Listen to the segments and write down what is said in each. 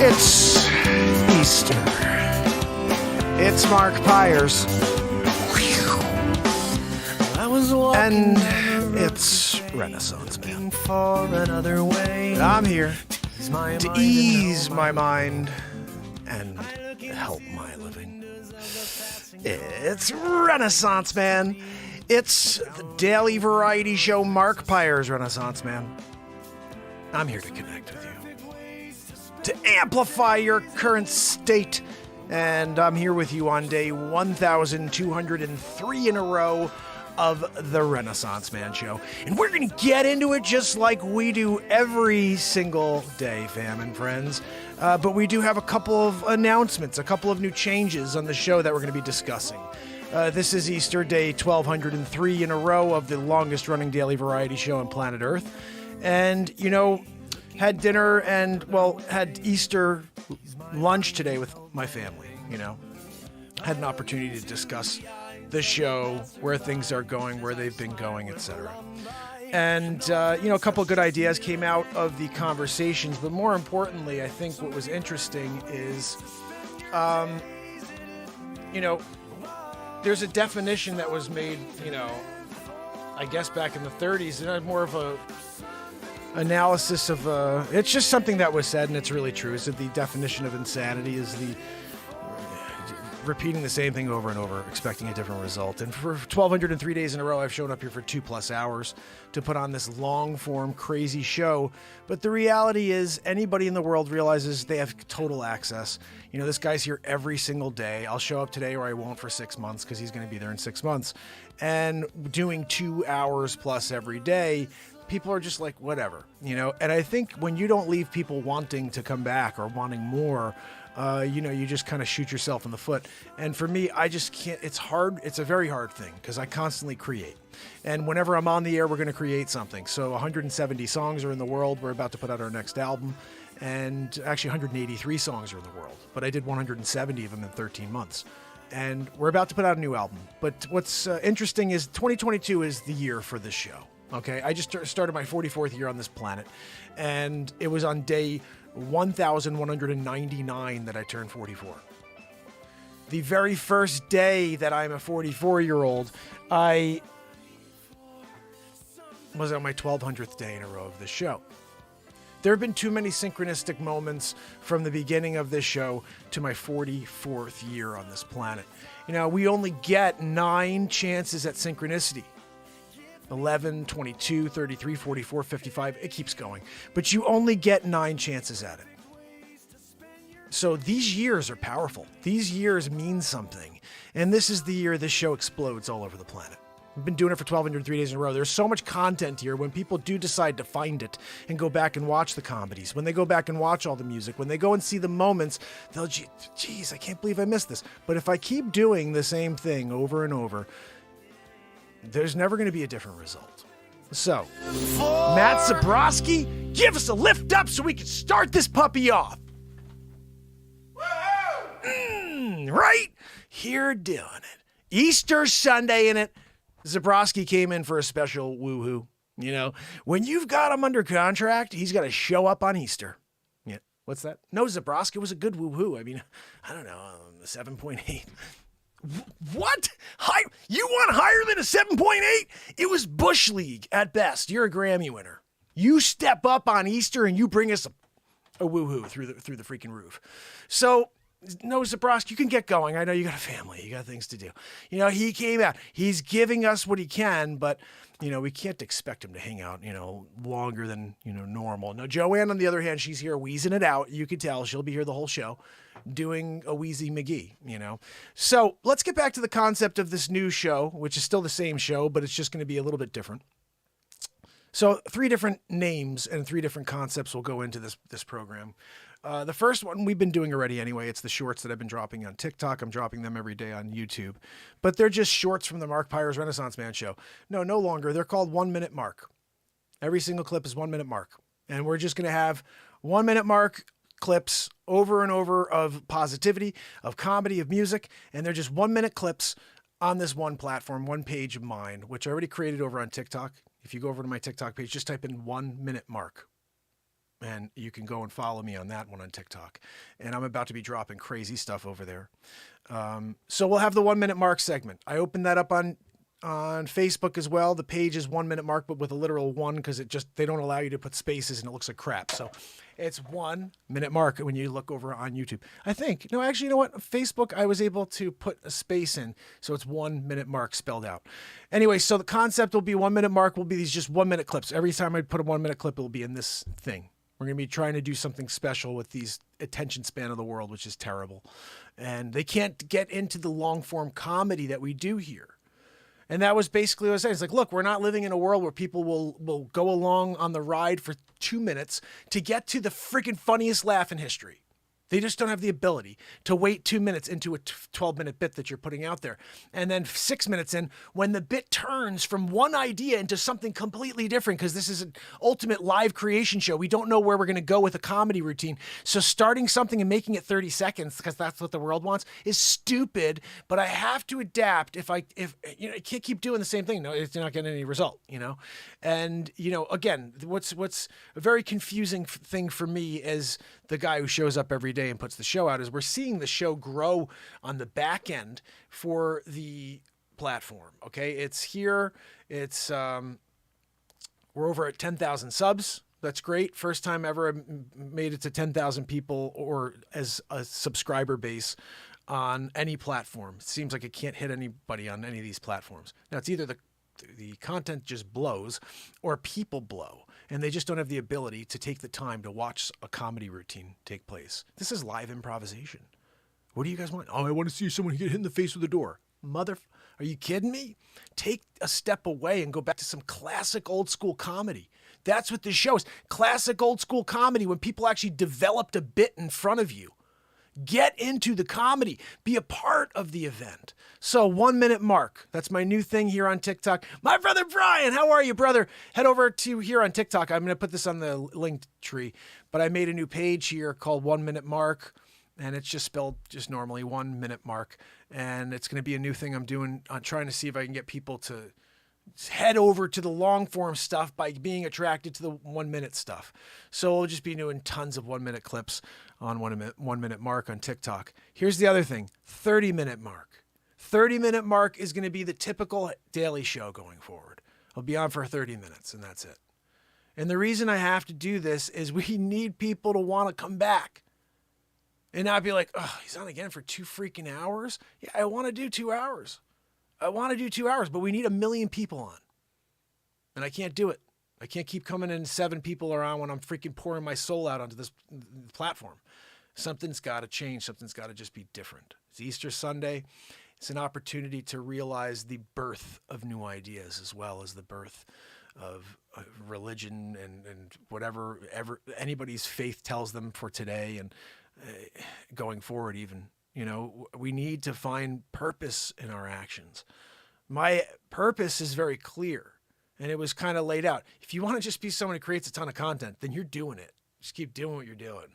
It's Easter. It's Mark Pires. And it's Renaissance Man. I'm here to ease my mind and help my living. It's Renaissance Man. It's the daily variety show Mark Pires Renaissance Man. I'm here to connect with you, to amplify your current state. And I'm here with you on day 1,203 in a row of the Renaissance Man Show. And we're going to get into it just like we do every single day, fam and friends. But we do have a couple of announcements, a couple of new changes on the show that we're going to be discussing. This is Easter Day 1,203 in a row of the longest running daily variety show on planet Earth. And, you know, had dinner and, well, had Easter lunch today with my family, you know. Had an opportunity to discuss the show, where things are going, where they've been going, etc. And, you know, a couple of good ideas came out of the conversations, but more importantly, I think what was interesting is, you know, there's a definition that was made, you know, I guess back in the 30s, and more of a analysis of, it's just something that was said, and it's really true, is that the definition of insanity is the repeating the same thing over and over, expecting a different result. And for 1,203 days in a row, I've shown up here for 2+ hours to put on this long-form, crazy show. But the reality is, anybody in the world realizes they have total access. You know, this guy's here every single day. I'll show up today or I won't for 6 months because he's going to be there in 6 months. And doing 2 hours plus every day, people are just like, whatever, you know? And I think when you don't leave people wanting to come back or wanting more, you know, you just kind of shoot yourself in the foot. And for me, I just can't, it's hard. It's a very hard thing because I constantly create. And whenever I'm on the air, we're going to create something. So 170 songs are in the world. We're about to put out our next album. And actually 183 songs are in the world. But I did 170 of them in 13 months. And we're about to put out a new album. But what's interesting is 2022 is the year for this show. Okay, I just started my 44th year on this planet. And it was on day 1,199 that I turned 44. The very first day that I'm a 44-year-old, I was on my 1,200th day in a row of this show. There have been too many synchronistic moments from the beginning of this show to my 44th year on this planet. You know, we only get 9 chances at synchronicity. 11, 22, 33, 44, 55, it keeps going. But you only get 9 chances at it. So these years are powerful. These years mean something. And this is the year this show explodes all over the planet. We've been doing it for 1,203 days in a row. There's so much content here. When people do decide to find it and go back and watch the comedies, when they go back and watch all the music, when they go and see the moments, they'll, geez, I can't believe I missed this. But if I keep doing the same thing over and over, there's never going to be a different result. So, Matt Zabrowski, give us a lift up so we can start this puppy off. Right? Here doing it. Easter Sunday in it. Zabrowski came in for a special woohoo. You know, when you've got him under contract, he's got to show up on Easter. Yeah. What's that? No, Zabrowski was a good woohoo. I mean, I don't know, 7.8. What? You want higher than a 7.8? It was Bush League at best. You're a Grammy winner. You step up on Easter and you bring us a woohoo through the freaking roof. So, no, Zabrowski, you can get going. I know you got a family. You got things to do. You know, he came out. He's giving us what he can, but, you know, we can't expect him to hang out, you know, longer than, you know, normal. Now, Joanne, on the other hand, she's here wheezing it out. You can tell she'll be here the whole show doing a Wheezy McGee, you know. So let's get back to the concept of this new show, which is still the same show, but it's just going to be a little bit different. So 3 different names and 3 different concepts will go into this program. The first one we've been doing already anyway. It's the shorts that I've been dropping on TikTok. I'm dropping them every day on YouTube. But they're just shorts from the Mark Pires Renaissance Man Show. No longer. They're called 1 Minute Mark. Every single clip is 1 Minute Mark. And we're just going to have 1 Minute Mark clips over and over of positivity, of comedy, of music. And they're just 1 minute clips on this one platform, one page of mine, which I already created over on TikTok. If you go over to my TikTok page, just type in 1 minute mark. And you can go and follow me on that one on TikTok. And I'm about to be dropping crazy stuff over there. So we'll have the 1 minute mark segment. I opened that up on Facebook as well. The page is 1 minute mark, but with a literal one, because they don't allow you to put spaces and it looks like crap. So it's 1 minute mark when you look over on YouTube. I think, no, actually, you know what? Facebook, I was able to put a space in. So it's 1 minute mark spelled out. Anyway, so the concept will be 1 minute mark will be these just 1 minute clips. Every time I put a 1 minute clip, it'll be in this thing. We're going to be trying to do something special with these attention span of the world, which is terrible. And they can't get into the long form comedy that we do here. And that was basically what I was saying. It's like, look, we're not living in a world where people will go along on the ride for 2 minutes to get to the freaking funniest laugh in history. They just don't have the ability to wait 2 minutes into a 12-minute bit that you're putting out there. And then 6 minutes in, when the bit turns from one idea into something completely different, because this is an ultimate live creation show. We don't know where we're going to go with a comedy routine. So starting something and making it 30 seconds, because that's what the world wants, is stupid. But I have to adapt if I can't keep doing the same thing. No, it's not getting any result, And, again, what's a very confusing thing for me as the guy who shows up every day and puts the show out is we're seeing the show grow on the back end for the platform. Okay. It's here. It's, we're over at 10,000 subs. That's great. First time ever I made it to 10,000 people or as a subscriber base on any platform. It seems like it can't hit anybody on any of these platforms. Now it's either the content just blows or people blow. And they just don't have the ability to take the time to watch a comedy routine take place. This is live improvisation. What do you guys want? Oh, I want to see someone get hit in the face with a door. Are you kidding me? Take a step away and go back to some classic old school comedy. That's what this show is. Classic old school comedy when people actually developed a bit in front of you. Get into the comedy. Be a part of the event. So 1 minute mark. That's my new thing here on TikTok. My brother Brian, how are you, brother? Head over to here on TikTok. I'm going to put this on the link tree. But I made a new page here called 1 minute mark. And it's just spelled just normally 1 minute mark. And it's going to be a new thing I'm doing. I'm trying to see if I can get people to head over to the long form stuff by being attracted to the 1 minute stuff. So we'll just be doing tons of 1 minute clips on 1 minute mark on TikTok. Here's the other thing, 30 minute mark. 30 minute mark is going to be the typical daily show going forward. I'll be on for 30 minutes and that's it. And the reason I have to do this is we need people to want to come back and not be like, oh, he's on again for 2 freaking hours. Yeah, I want to do 2 hours. I want to do 2 hours, but we need 1 million people on. And I can't do it. I can't keep coming in 7 people are on when I'm freaking pouring my soul out onto this platform. Something's got to change. Something's got to just be different. It's Easter Sunday. It's an opportunity to realize the birth of new ideas as well as the birth of religion and whatever anybody's faith tells them for today and going forward even. We need to find purpose in our actions. My purpose is very clear and it was kind of laid out. If you want to just be someone who creates a ton of content, then you're doing it. Just keep doing what you're doing.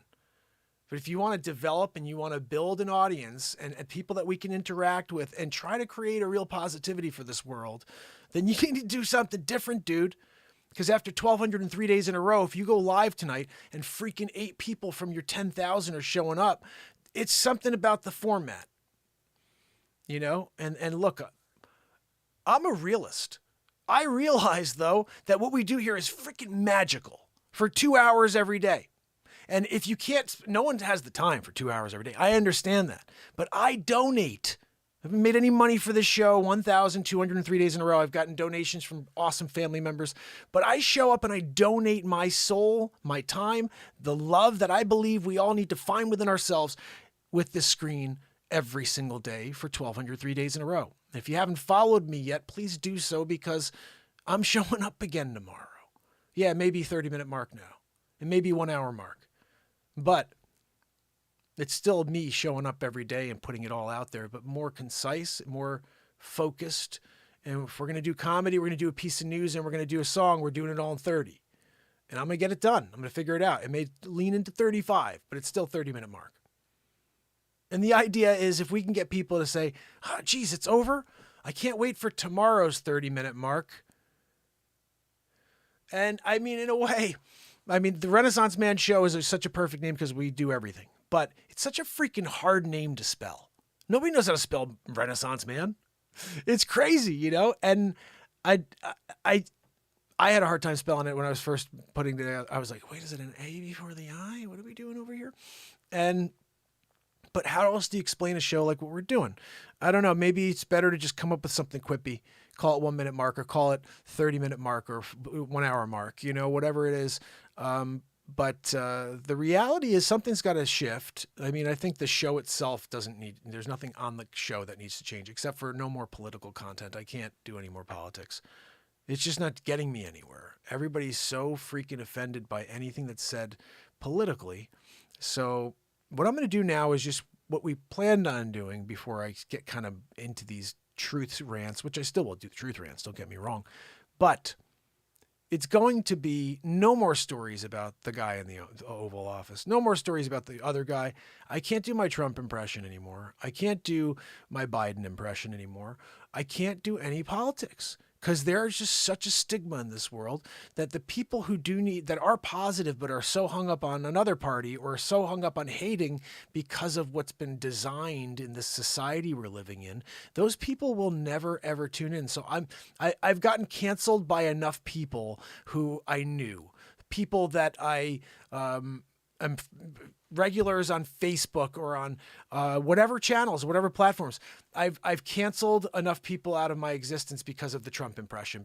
But if you want to develop and you want to build an audience and people that we can interact with and try to create a real positivity for this world, then you need to do something different, dude. Because after 1,203 days in a row, if you go live tonight and freaking 8 people from your 10,000 are showing up, it's something about the format, and look, I'm a realist. I realize though, that what we do here is freaking magical for 2 hours every day. And if you can't, no one has the time for 2 hours every day. I understand that, but I donate. I haven't made any money for this show, 1,203 days in a row. I've gotten donations from awesome family members, but I show up and I donate my soul, my time, the love that I believe we all need to find within ourselves with this screen every single day for 1,203 days in a row. If you haven't followed me yet, please do so because I'm showing up again tomorrow. Yeah, maybe 30-minute mark now. It may be 1 hour mark, but it's still me showing up every day and putting it all out there, but more concise, more focused. And if we're going to do comedy, we're going to do a piece of news and we're going to do a song. We're doing it all in 30 and I'm going to get it done. I'm going to figure it out. It may lean into 35, but it's still 30-minute mark. And the idea is if we can get people to say, oh, geez, it's over. I can't wait for tomorrow's 30-minute mark. And I mean, in a way, I mean, the Renaissance Man Show is such a perfect name because we do everything, but it's such a freaking hard name to spell. Nobody knows how to spell Renaissance Man. It's crazy, you know? And I, I, I had a hard time spelling it when I was first putting it out. I was like, wait, is it an A before the I? What are we doing over here? But how else do you explain a show like what we're doing? I don't know. Maybe it's better to just come up with something quippy, call it 1 minute mark, or call it 30-minute mark, or 1 hour mark, you know, whatever it is. But the reality is something's got to shift. I mean, I think the show itself there's nothing on the show that needs to change except for no more political content. I can't do any more politics. It's just not getting me anywhere. Everybody's so freaking offended by anything that's said politically. So what I'm going to do now is just what we planned on doing before I get kind of into these truth rants, which I still will do truth rants, don't get me wrong. But it's going to be no more stories about the guy in the Oval Office. No more stories about the other guy. I can't do my Trump impression anymore. I can't do my Biden impression anymore. I can't do any politics. Because there's just such a stigma in this world that the people who that are positive but are so hung up on another party or so hung up on hating because of what's been designed in this society we're living in, those people will never ever tune in. So I've gotten canceled by enough people who I knew, people that I'm regulars on Facebook or on whatever channels, whatever platforms. I've canceled enough people out of my existence because of the Trump impression.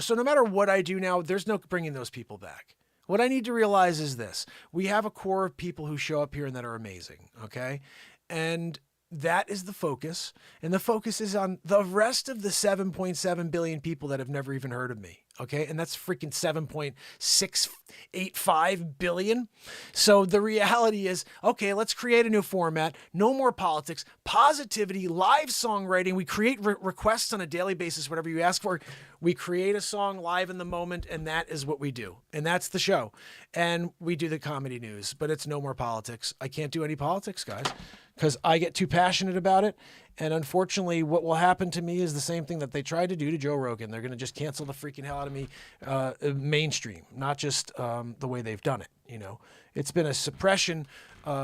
So no matter what I do now, there's no bringing those people back. What I need to realize is this: we have a core of people who show up here and that are amazing. Okay, and that is the focus, and the focus is on the rest of the 7.7 billion people that have never even heard of me. Okay. And that's freaking 7.685 billion. So the reality is, okay, let's create a new format. No more politics, positivity, live songwriting. We create requests on a daily basis, whatever you ask for. We create a song live in the moment, and that is what we do. And that's the show. And we do the comedy news, but it's no more politics. I can't do any politics, guys, because I get too passionate about it. And unfortunately, what will happen to me is the same thing that they tried to do to Joe Rogan. They're going to just cancel the freaking hell out of me mainstream, not just the way they've done it. You know, it's been a suppression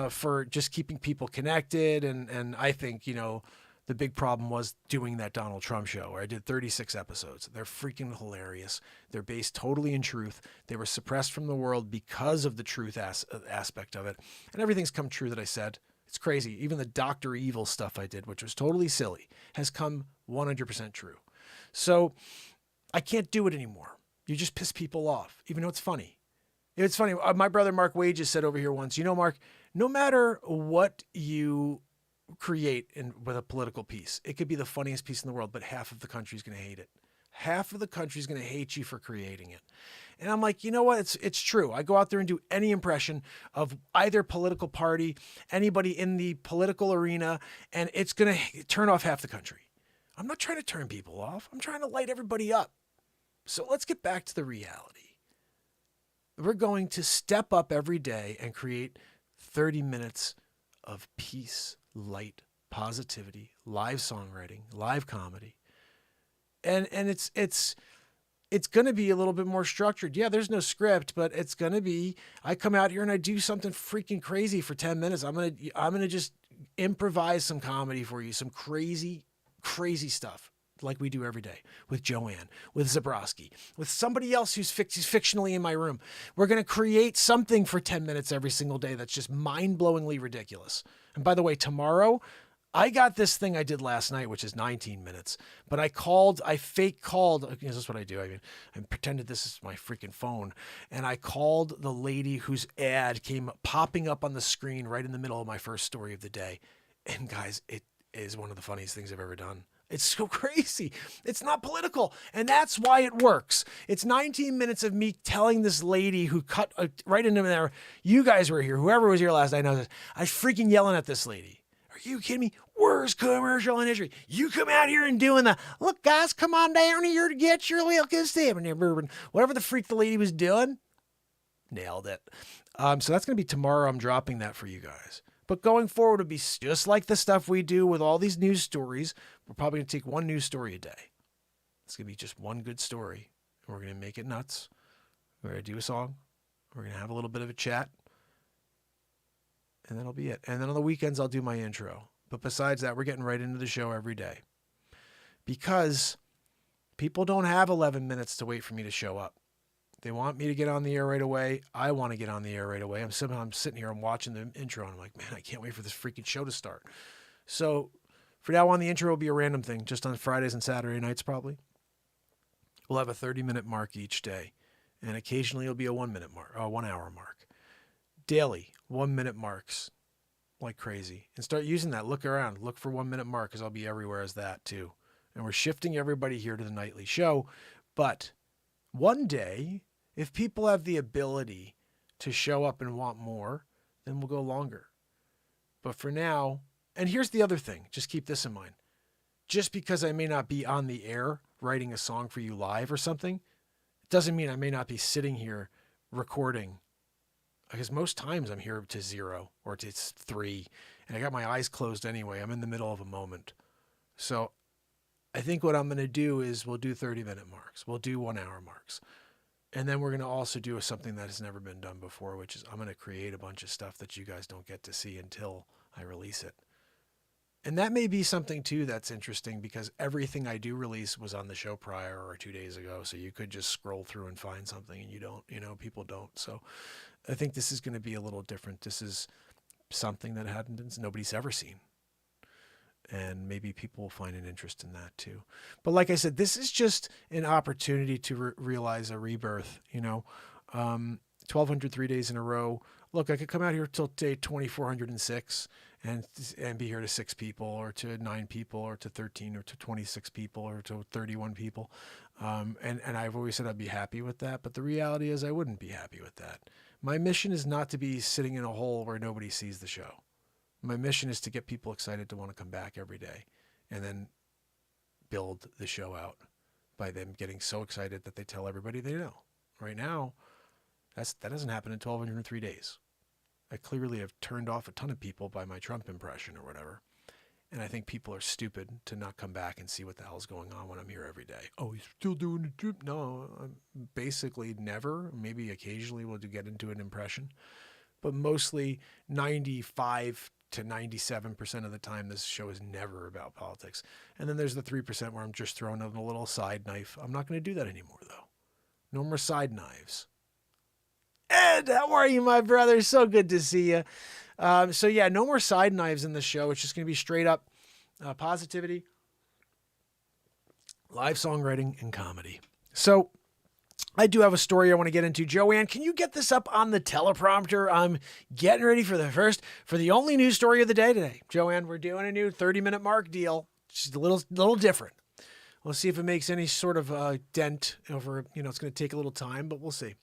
for just keeping people connected. And I think, you know, the big problem was doing that Donald Trump show where I did 36 episodes. They're freaking hilarious. They're based totally in truth. They were suppressed from the world because of the truth aspect of it. And everything's come true that I said. It's crazy. Even the Dr. Evil stuff I did, which was totally silly, has come 100% true. So I can't do it anymore. You just piss people off, even though it's funny. It's funny. My brother Mark Wages said over here once, you know, Mark, no matter what you create with a political piece, it could be the funniest piece in the world, but half of the country's going to hate it. Half of the country's going to hate you for creating it. And I'm like, you know what? It's true. I go out there and do any impression of either political party, anybody in the political arena, and it's going to turn off half the country. I'm not trying to turn people off. I'm trying to light everybody up. So let's get back to the reality. We're going to step up every day and create 30 minutes of peace, light, positivity, live songwriting, live comedy. And it's going to be a little bit more structured. Yeah, there's no script, but it's going to be, I come out here and I do something freaking crazy for 10 minutes. I'm going to just improvise some comedy for you, some crazy, crazy stuff like we do every day with Joanne, with Zabrowski, with somebody else who's fictionally in my room. We're going to create something for 10 minutes every single day that's just mind-blowingly ridiculous. And by the way, tomorrow, I got this thing I did last night, which is 19 minutes, but I fake called, this is what I do. I mean, I pretended this is my freaking phone, and I called the lady whose ad came popping up on the screen right in the middle of my first story of the day. And guys, it is one of the funniest things I've ever done. It's so crazy. It's not political. And that's why it works. It's 19 minutes of me telling this lady who cut right into there. You guys were here. Whoever was here last night knows this. I was freaking yelling at this lady. Are you kidding me? Worst commercial in history. You come out here and doing the, look guys, come on down here to get your Wilkins Statement here, bourbon. Whatever the freak the lady was doing. Nailed it. So that's going to be tomorrow. I'm dropping that for you guys. But going forward would be just like the stuff we do with all these news stories. We're probably going to take one news story a day. It's going to be just one good story. And we're going to make it nuts. We're going to do a song. We're going to have a little bit of a chat. And that'll be it. And then on the weekends, I'll do my intro. But besides that, we're getting right into the show every day. Because people don't have 11 minutes to wait for me to show up. They want me to get on the air right away. I want to get on the air right away. I'm sitting here, I'm watching the intro, and I'm like, man, I can't wait for this freaking show to start. So for now on, the intro will be a random thing, just on Fridays and Saturday nights probably. We'll have a 30-minute mark each day. And occasionally it'll be a 1 minute mark, 1 hour mark. Daily, 1 minute marks like crazy. And start using that. Look around. Look for 1 minute mark, because I'll be everywhere as that too. And we're shifting everybody here to the nightly show. But one day, if people have the ability to show up and want more, then we'll go longer. But for now, and here's the other thing. Just keep this in mind. Just because I may not be on the air writing a song for you live or something, it doesn't mean I may not be sitting here recording. Because most times I'm here to 0 or to 3, and I got my eyes closed anyway. I'm in the middle of a moment. So I think what I'm going to do is we'll do 30-minute marks. We'll do 1 hour marks. And then we're going to also do something that has never been done before, which is I'm going to create a bunch of stuff that you guys don't get to see until I release it. And that may be something too that's interesting, because everything I do release was on the show prior or 2 days ago. So you could just scroll through and find something, and you don't, people don't. So I think this is going to be a little different. This is something that nobody's ever seen. And maybe people will find an interest in that too. But like I said, this is just an opportunity to realize a rebirth, 1,203 days in a row. Look, I could come out here till day 2,406 and be here to 6 people or to 9 people or to 13 or to 26 people or to 31 people. And I've always said I'd be happy with that. But the reality is I wouldn't be happy with that. My mission is not to be sitting in a hole where nobody sees the show. My mission is to get people excited to want to come back every day, and then build the show out by them getting so excited that they tell everybody they know. Right now, that doesn't happen in 1,203 days. I clearly have turned off a ton of people by my Trump impression or whatever. And I think people are stupid to not come back and see what the hell's going on when I'm here every day. Oh, he's still doing the trip? No, I'm basically never. Maybe occasionally we'll get into an impression. But mostly 95 to 97% of the time, this show is never about politics. And then there's the 3% where I'm just throwing in a little side knife. I'm not going to do that anymore, though. No more side knives. Ed, how are you, my brother? So good to see you. So yeah, no more side knives in the show. It's just going to be straight up positivity, live songwriting, and comedy. So I do have a story I want to get into. Joanne, can you get this up on the teleprompter? I'm getting ready for the only news story of the day today. Joanne, we're doing a new 30-minute mark deal. Just a little different. We'll see if it makes any sort of dent over, it's going to take a little time, but we'll see.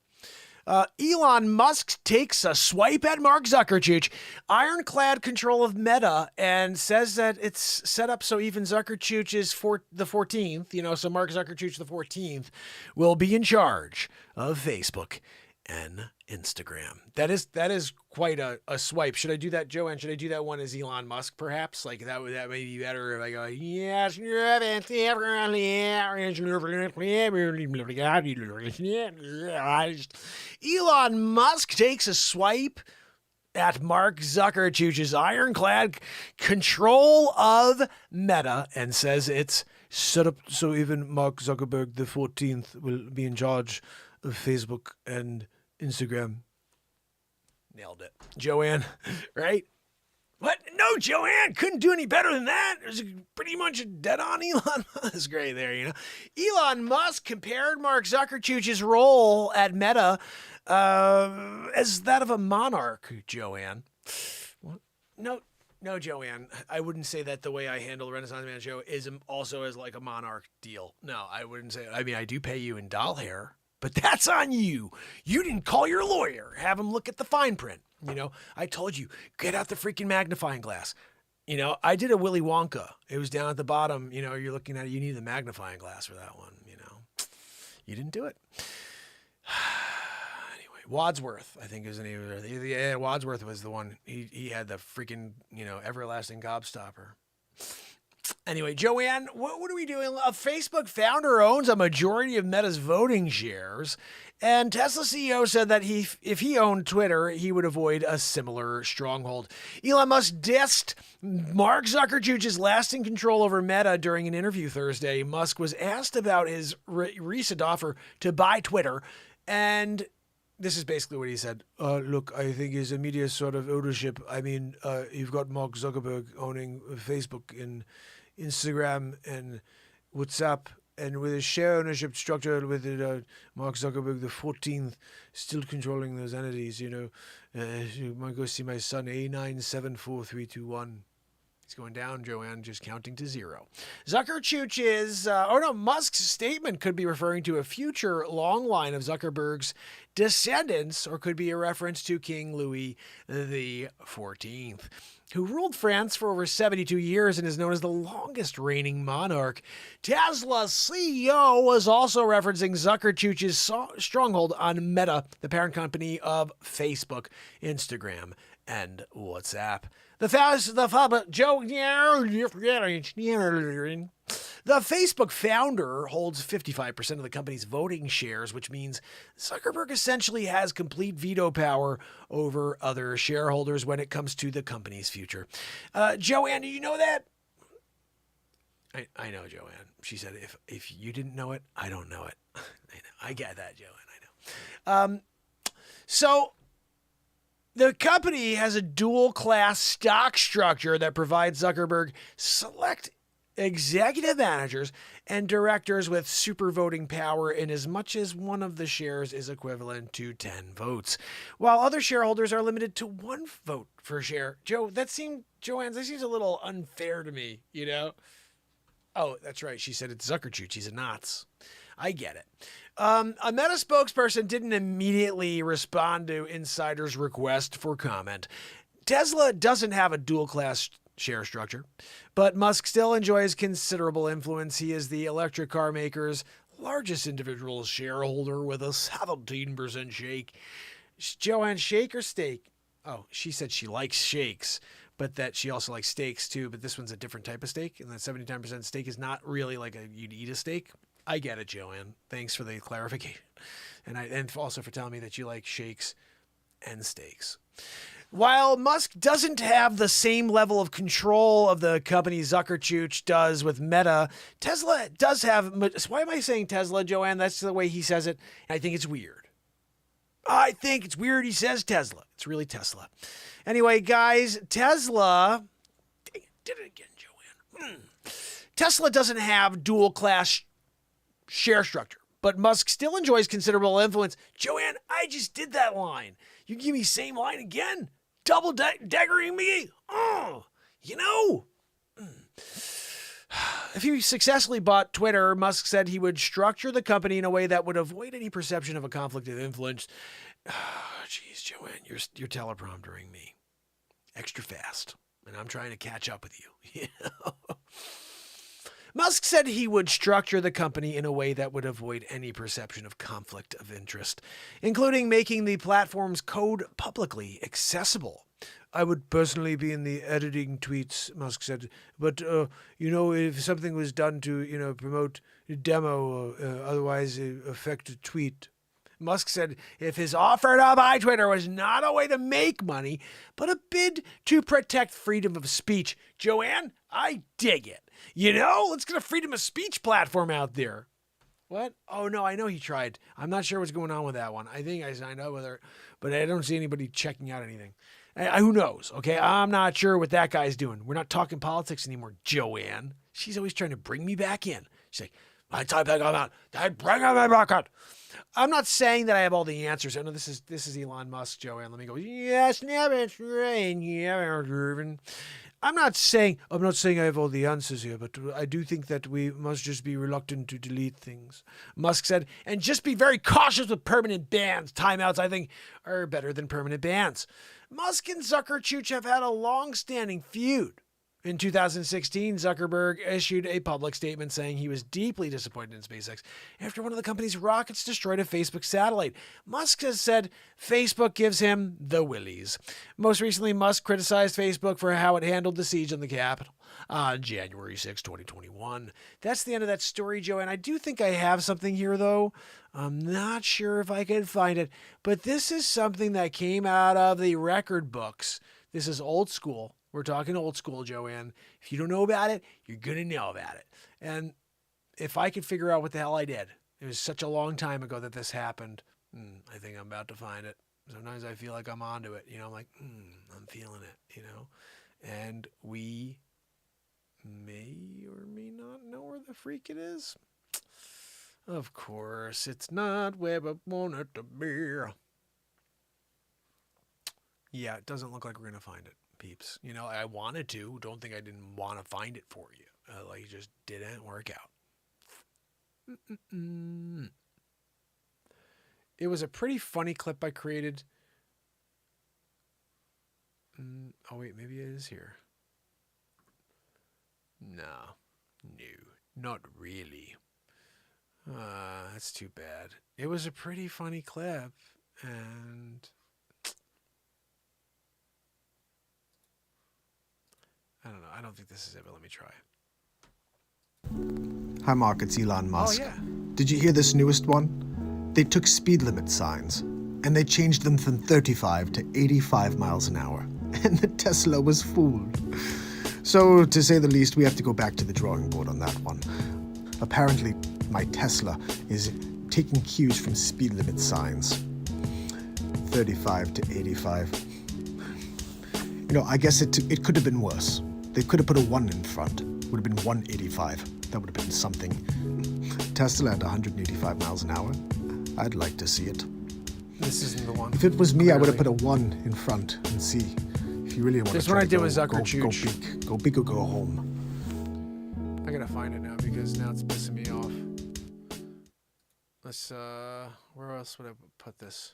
Elon Musk takes a swipe at Mark Zuckerberg, ironclad control of Meta, and says that it's set up so even Zuckerberg is the 14th, so Mark Zuckerberg the 14th will be in charge of Facebook and Instagram. That is quite a swipe. Should I do that, Joanne? Should I do that one as Elon Musk, perhaps? Like that may be better if I go, yes, Elon Musk takes a swipe at Mark Zuckerberg's ironclad control of Meta and says it's set up so even Mark Zuckerberg the 14th will be in charge of Facebook and Instagram. Nailed it. Joanne, right? What? No, Joanne, couldn't do any better than that. It was pretty much dead on Elon Musk right there, Elon Musk compared Mark Zuckerberg's role at Meta as that of a monarch, Joanne. What? No, Joanne, I wouldn't say that the way I handle the Renaissance Man show is also as like a monarch deal. No, I wouldn't say. I mean, I do pay you in doll hair, but that's on you. You didn't call your lawyer. Have him look at the fine print. I told you, get out the freaking magnifying glass. I did a Willy Wonka. It was down at the bottom. You're looking at it. You need the magnifying glass for that one. You didn't do it. Anyway, Wadsworth, I think is the name of it. Yeah, Wadsworth was the one. He had the freaking, everlasting gobstopper. Anyway, Joanne, what are we doing? A Facebook founder owns a majority of Meta's voting shares, and Tesla CEO said that if he owned Twitter, he would avoid a similar stronghold. Elon Musk dissed Mark Zuckerberg's lasting control over Meta during an interview Thursday. Musk was asked about his recent offer to buy Twitter, and this is basically what he said. Look, I think his immediate sort of ownership, I mean, you've got Mark Zuckerberg owning Facebook and Instagram and WhatsApp, and with his share ownership structure with it, Mark Zuckerberg, the 14th, still controlling those entities, you might go see my son, A9743321. It's going down, Joanne, just counting to 0. Musk's statement could be referring to a future long line of Zuckerberg's descendants, or could be a reference to King Louis XIV, who ruled France for over 72 years and is known as the longest reigning monarch. Tesla's CEO was also referencing Zuckerberg's stronghold on Meta, the parent company of Facebook, Instagram, and WhatsApp. The Facebook founder holds 55% of the company's voting shares, which means Zuckerberg essentially has complete veto power over other shareholders when it comes to the company's future. Joanne, do you know that? I know, Joanne. She said, if you didn't know it, I don't know it. I know. I get that, Joanne. I know. So the company has a dual-class stock structure that provides Zuckerberg select executive managers and directors with super voting power in as much as one of the shares is equivalent to 10 votes, while other shareholders are limited to 1 vote per share. Joanne, that seems a little unfair to me, you know? Oh, that's right. She said it's Zuckerberg. She's a Knots. I get it. A Meta spokesperson didn't immediately respond to insiders' request for comment. Tesla doesn't have a dual-class share structure, but Musk still enjoys considerable influence. He is the electric car maker's largest individual shareholder with a 17% shake. Joanne, shake or steak? Oh, she said she likes shakes, but that she also likes steaks too, but this one's a different type of steak, and that 79% steak is not really like you'd eat a steak. I get it, Joanne. Thanks for the clarification. And also for telling me that you like shakes and steaks. While Musk doesn't have the same level of control of the company Zuckerberg does with Meta, Tesla does have... Why am I saying Tesla, Joanne? That's the way he says it. I think it's weird. I think it's weird he says Tesla. It's really Tesla. Anyway, guys, Tesla... Dang it, did it again, Joanne. Tesla doesn't have dual-class share structure, but Musk still enjoys considerable influence. Joanne, I just did that line. You give me same line again? Double daggering me? Oh, you know. If he successfully bought Twitter, Musk said he would structure the company in a way that would avoid any perception of a conflict of influence. Jeez, Joanne, you're telepromptering me extra fast, and I'm trying to catch up with you. Musk said he would structure the company in a way that would avoid any perception of conflict of interest, including making the platform's code publicly accessible. I would personally be in the editing tweets, Musk said, but, if something was done to, promote a demo or otherwise affect a tweet. Musk said if his offer to buy Twitter was not a way to make money, but a bid to protect freedom of speech. Joanne, I dig it. Let's get a freedom of speech platform out there. What? Oh, no, I know he tried. I'm not sure what's going on with that one. I think I signed up with her, but I don't see anybody checking out anything. Who knows? Okay, I'm not sure what that guy's doing. We're not talking politics anymore, Joanne. She's always trying to bring me back in. She's like, I type back on that. Bring me back on. I'm not saying that I have all the answers. I know this is Elon Musk, Joanne. Let me go. Yes, it's rain. Yeah, I'm not saying I have all the answers here, but I do think that we must just be reluctant to delete things. Musk said, and just be very cautious with permanent bans. Timeouts, I think, are better than permanent bans. Musk and Zuckerberg have had a long-standing feud. In 2016, Zuckerberg issued a public statement saying he was deeply disappointed in SpaceX after one of the company's rockets destroyed a Facebook satellite. Musk has said Facebook gives him the willies. Most recently, Musk criticized Facebook for how it handled the siege on the Capitol on January 6, 2021. That's the end of that story, Joanne. I do think I have something here, though. I'm not sure if I can find it, but this is something that came out of the record books. This is old school. We're talking old school, Joanne. If you don't know about it, you're going to know about it. And if I could figure out what the hell I did, it was such a long time ago that this happened. I think I'm about to find it. Sometimes I feel like I'm onto it. I'm like, I'm feeling it, And we may or may not know where the freak it is. Of course, it's not where I want it to be. Yeah, it doesn't look like we're going to find it, peeps. I wanted to. Don't think I didn't want to find it for you. It just didn't work out. It was a pretty funny clip I created. Oh, wait, maybe it is here. No, not really. That's too bad. It was a pretty funny clip, and I don't know. I don't think this is it, but let me try. Hi, Mark. It's Elon Musk. Oh, yeah. Did you hear this newest one? They took speed limit signs, and they changed them from 35 to 85 miles an hour, and the Tesla was fooled. So, to say the least, we have to go back to the drawing board on that one. Apparently, my Tesla is taking cues from speed limit signs. 35 to 85. I guess it could have been worse. They could have put a 1 in front. Would have been 185. That would have been something. Tesla at 185 miles an hour. I'd like to see it. This isn't the one. If it was me, clearly, I would have put a 1 in front and see. If you really want this to one I to did go, with go Zuckerberg. Go big or go home. I gotta find it now because now it's pissing me off. Let's where else would I put this?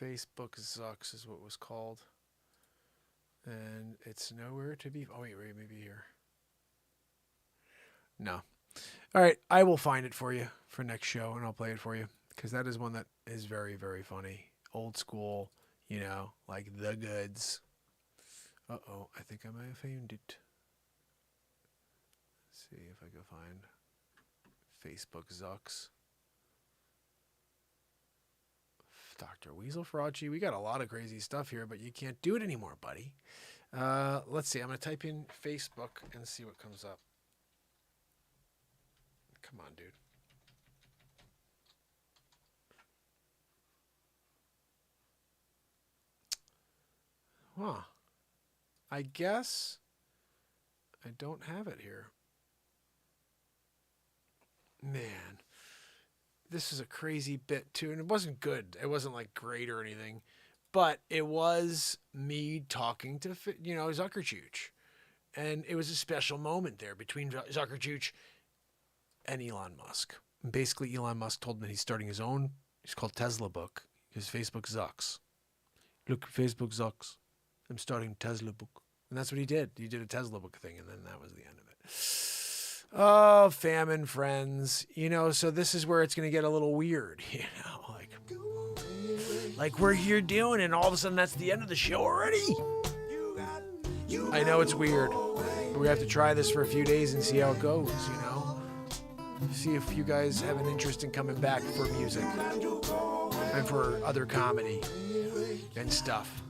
Facebook Zucks is what it was called. And it's nowhere to be. Oh, wait, maybe here. No. All right, I will find it for you for next show, and I'll play it for you because that is one that is very, very funny. Old school, like the goods. Uh-oh, I think I might have found it. Let's see if I can find Facebook Zucks. Dr. Weasel Fauci. We got a lot of crazy stuff here, but you can't do it anymore, buddy. Let's see. I'm going to type in Facebook and see what comes up. Come on, dude. Huh. I guess I don't have it here. Man. This is a crazy bit too, and it wasn't good. It wasn't like great or anything, but it was me talking to Zuckerchooch, and it was a special moment there between Zuckerchooch and Elon Musk. And basically, Elon Musk told me he's starting his own. It's called Tesla book. His Facebook Zucks. Look, Facebook Zucks. I'm starting Tesla book, and that's what he did. He did a Tesla book thing, and then that was the end of it. Oh, famine, friends. So this is where it's going to get a little weird, like we're here doing, and all of a sudden that's the end of the show already. I know it's weird. We have to try this for a few days and see how it goes, See if you guys have an interest in coming back for music and for other comedy and stuff.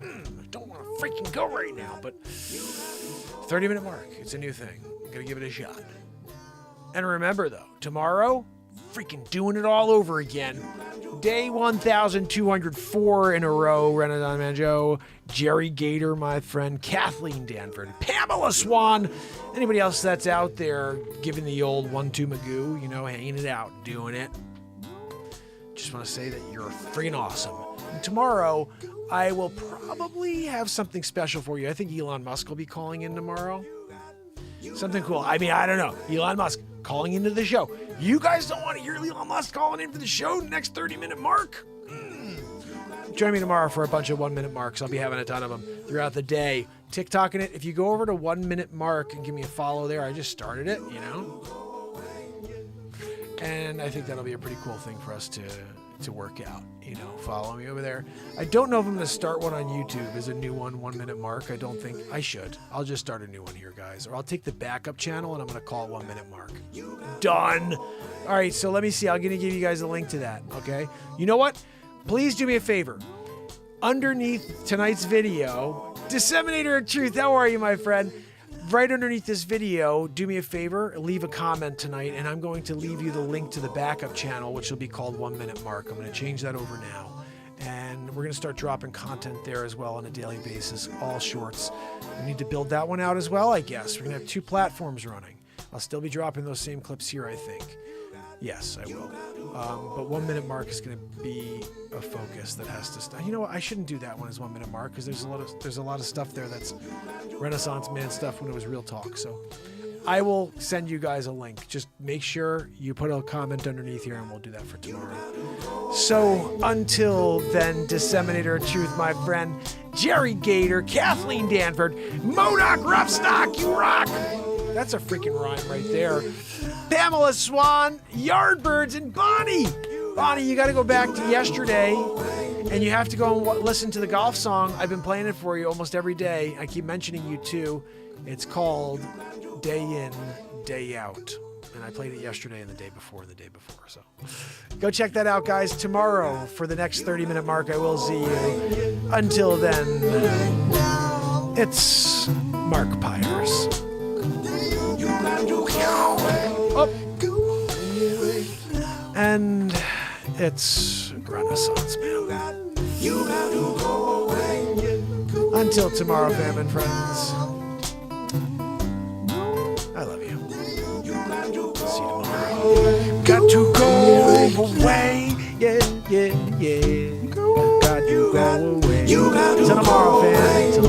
I don't want to freaking go right now, but 30-minute mark. It's a new thing. I'm going to give it a shot. And remember, though, tomorrow, freaking doing it all over again. Day 1,204 in a row. Renaissance Man Joe, Jerry Gator, my friend, Kathleen Danford, Pamela Swan, anybody else that's out there giving the old 1-2 Magoo, hanging it out, doing it. Just want to say that you're freaking awesome. And tomorrow, I will probably have something special for you. I think Elon Musk will be calling in tomorrow. Something cool. I don't know. Elon Musk calling into the show. You guys don't want to hear Elon Musk calling in for the show next 30-minute mark? Join me tomorrow for a bunch of 1-minute marks. I'll be having a ton of them throughout the day. TikToking it. If you go over to 1 Minute Mark and give me a follow there, I just started it, you know. And I think that'll be a pretty cool thing for us to work out, you know. Follow me over there. I don't know if I'm going to start one on YouTube as a new one, 1 Minute Mark. I don't think I should. I'll just start a new one here, guys. Or I'll take the backup channel and I'm going to call it 1 Minute Mark. Done. All right, so let me see. I'm going to give you guys a link to that, okay? You know what? Please do me a favor. Underneath tonight's video, Disseminator of Truth, how are you, my friend? Right underneath this video, do me a favor, leave a comment tonight, and I'm going to leave you the link to the backup channel, which will be called 1 Minute Mark. I'm going to change that over now. And we're going to start dropping content there as well on a daily basis, all shorts. We need to build that one out as well, I guess. We're going to have 2 platforms running. I'll still be dropping those same clips here, I think. Yes, I will. But 1 Minute Mark is going to be a focus that has to stop. You know what? I shouldn't do that one as 1 Minute Mark because there's a lot of stuff there that's Renaissance man stuff when it was real talk. So I will send you guys a link. Just make sure you put a comment underneath here and we'll do that for tomorrow. So until then, Disseminator of Truth, my friend, Jerry Gator, Kathleen Danford, Modoc Roughstock, you rock! That's a freaking rhyme right there. Pamela Swan, Yardbirds, and Bonnie. Bonnie, you got to go back to yesterday, and you have to go and listen to the golf song. I've been playing it for you almost every day. I keep mentioning you too. It's called Day In, Day Out. And I played it yesterday and the day before and the day before. So go check that out, guys. Tomorrow, for the next 30-minute mark, I will see you. Until then, it's Mark Pires. Up. And it's Renaissance Man. Until tomorrow, fam and friends. I love you. See you tomorrow. Got to go away. Yeah, yeah, yeah. Got to go away. Till tomorrow, fam.